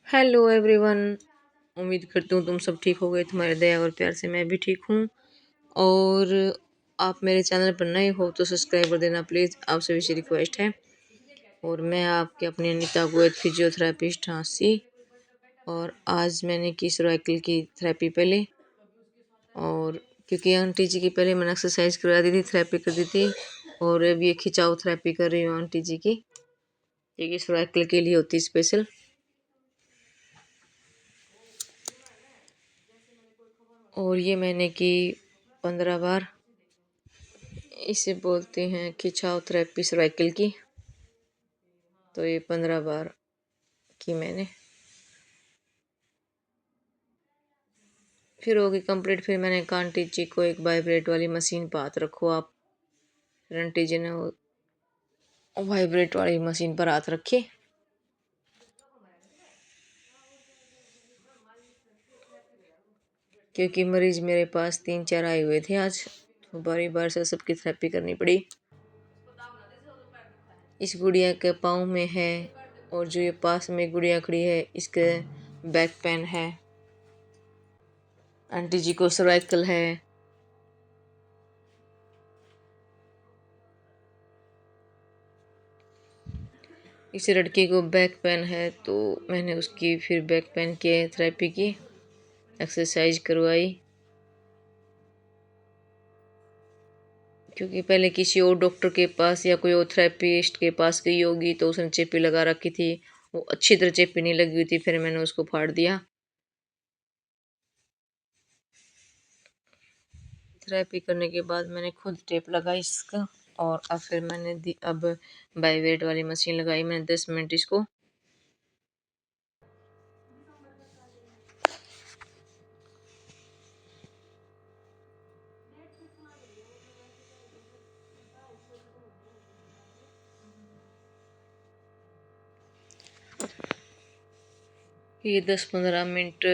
Hello everyone. उम्मीद करती हूँ तुम सब ठीक हो गए, तुम्हारे दया और प्यार से मैं भी ठीक हूँ। और आप मेरे चैनल पर नए हो तो सब्सक्राइब कर देना प्लीज़, आपसे विशेष रिक्वेस्ट है। और मैं आपके अपनी अनीता गोयत फिजियोथेरेपिस्ट हाँसी। और आज मैंने की सर्वाइकल की थेरेपी पहले, और क्योंकि आंटी जी की पहले मैंने एक्सरसाइज करवा दी थी, थेरेपी कर दी थी। और अब ये खिंचाव थेरेपी कर रही हूँ आंटी जी की, क्योंकि सर्वाइकल के लिए होती स्पेशल। और ये मैंने की 15 बार। इसे बोलते हैं खिंचाव थेरेपी सर्वाइकल की। तो ये 15 बार की मैंने, फिर होगी कंप्लीट। फिर मैंने कहा आंटी जी को एक वाइब्रेट वाली मशीन पर हाथ रखो आप। फिर आंटी जी ने वो वाइब्रेट वाली मशीन पर हाथ रखे। क्योंकि मरीज मेरे पास 3-4 आए हुए थे आज, तो बारी बार से सबकी थेरेपी करनी पड़ी। इस गुड़िया के पाँव में है, और जो ये पास में गुड़िया खड़ी है इसके बैक पेन है। आंटी जी को सर्वाइकल है। इस लड़की को बैक पेन है, तो मैंने उसकी फिर बैक पेन की थेरेपी की, एक्सरसाइज करवाई। क्योंकि पहले किसी और डॉक्टर के पास या कोई और थेरेपिस्ट के पास गई होगी तो उसने चेपी लगा रखी थी, वो अच्छी तरह चेपी नहीं लगी हुई थी, फिर मैंने उसको फाड़ दिया। थेरेपी करने के बाद मैंने खुद टेप लगाई इसका। और अब फिर मैंने अब बाईवेट वाली मशीन लगाई मैंने 10 मिनट इसको। ये 10-15 मिनट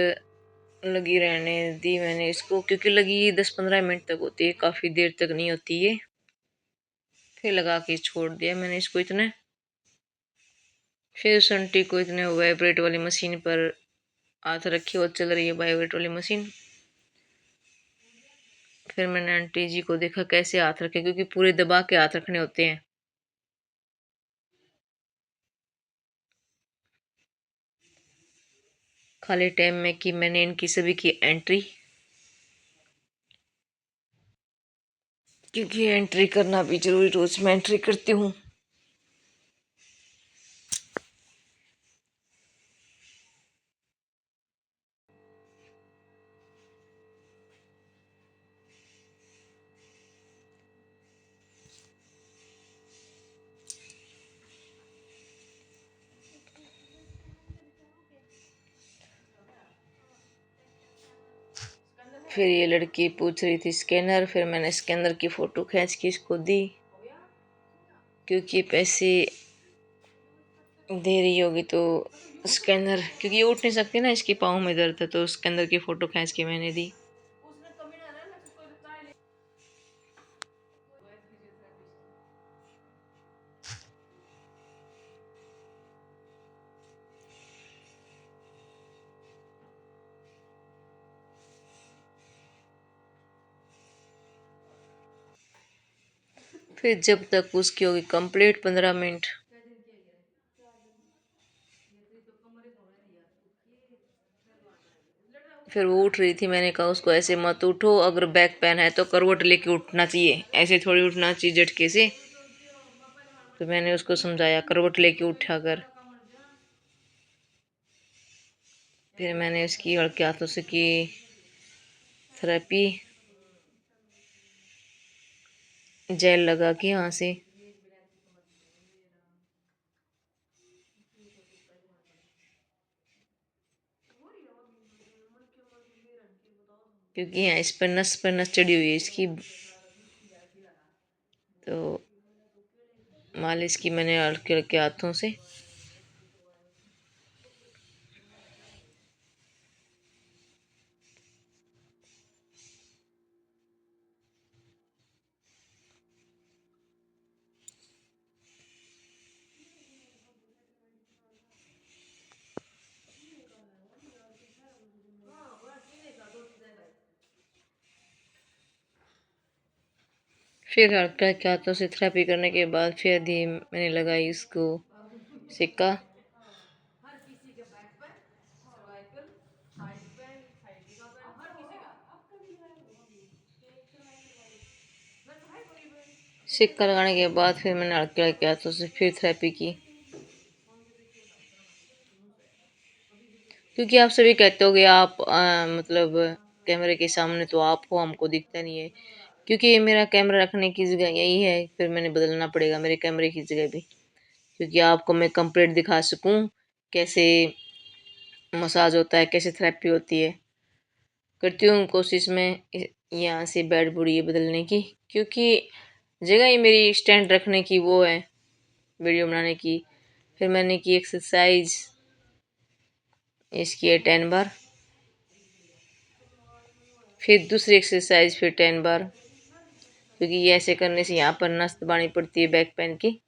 लगी रहने दी मैंने इसको, क्योंकि लगी 10-15 मिनट तक होती है, काफ़ी देर तक नहीं होती है। फिर लगा के छोड़ दिया मैंने इसको इतने। फिर संटी को इतने वाइब्रेट वाली मशीन पर हाथ रखी और चल रही है वाइब्रेट वाली मशीन। फिर मैंने आंटी जी को देखा कैसे हाथ रखे, क्योंकि पूरे दबा के हाथ रखने होते हैं। खाली टाइम में की मैंने इनकी सभी की एंट्री, क्योंकि एंट्री करना भी जरूरी, रोज मैं एंट्री करती हूँ। फिर ये लड़की पूछ रही थी स्कैनर, फिर मैंने स्कैनर की फोटो खींच के इसको दी, क्योंकि पैसे दे रही होगी तो स्कैनर, क्योंकि ये उठ नहीं सकती ना, इसके पाँव में दर्द है, तो स्कैनर की फोटो खींच के मैंने दी। फिर जब तक उसकी होगी कंप्लीट 15 मिनट, फिर वो उठ रही थी। मैंने कहा उसको ऐसे मत उठो, अगर बैक पेन है तो करवट लेके उठना चाहिए, ऐसे थोड़ी उठना चाहिए झटके से। तो मैंने उसको समझाया करवट लेके उठा कर। फिर मैंने उसकी हल्के हाथों से की थेरेपी, जेल लगा के यहाँ से, क्योंकि यहाँ इस पर नस चढ़ी हुई है इसकी, तो मालिश की मैंने हल्के हल्के हाथों से। फिर हल्का के हाथों से थेरेपी करने के बाद फिर दी मैंने लगाई इसको सिक्का। सिक्का लगाने के बाद फिर मैंने हल्के हल्के हाथों से फिर थेरेपी की, क्योंकि आप सभी कहते हो कि आप मतलब कैमरे के सामने तो आप हो, हमको दिखता नहीं है। क्योंकि ये मेरा कैमरा रखने की जगह यही है, फिर मैंने बदलना पड़ेगा मेरे कैमरे की जगह भी, क्योंकि आपको मैं कंप्लीट दिखा सकूं कैसे मसाज होता है, कैसे थेरेपी होती है। करती हूँ कोशिश में यहाँ से बेड बुड़ी बदलने की, क्योंकि जगह ही मेरी स्टैंड रखने की वो है वीडियो बनाने की। फिर मैंने की एक्सरसाइज, इसकी है 10 बार, फिर दूसरी एक्सरसाइज फिर 10 बार, क्योंकि ये ऐसे करने से यहाँ पर नस दबानी पड़ती है बैक पेन की।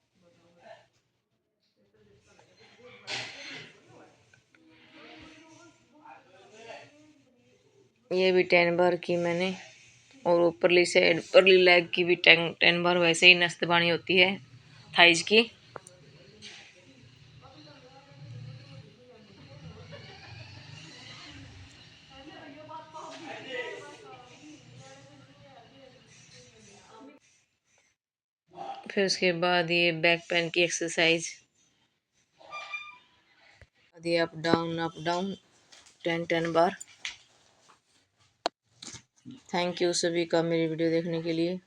ये भी 10 बार की मैंने, और ऊपरली साइड ऊपरली लेग की भी 10 बार वैसे ही नस दबानी होती है थाइज की। फिर उसके बाद ये बैक पेन की एक्सरसाइज, ये up down 10 bar. Thank you सभी का मेरी वीडियो देखने के लिए।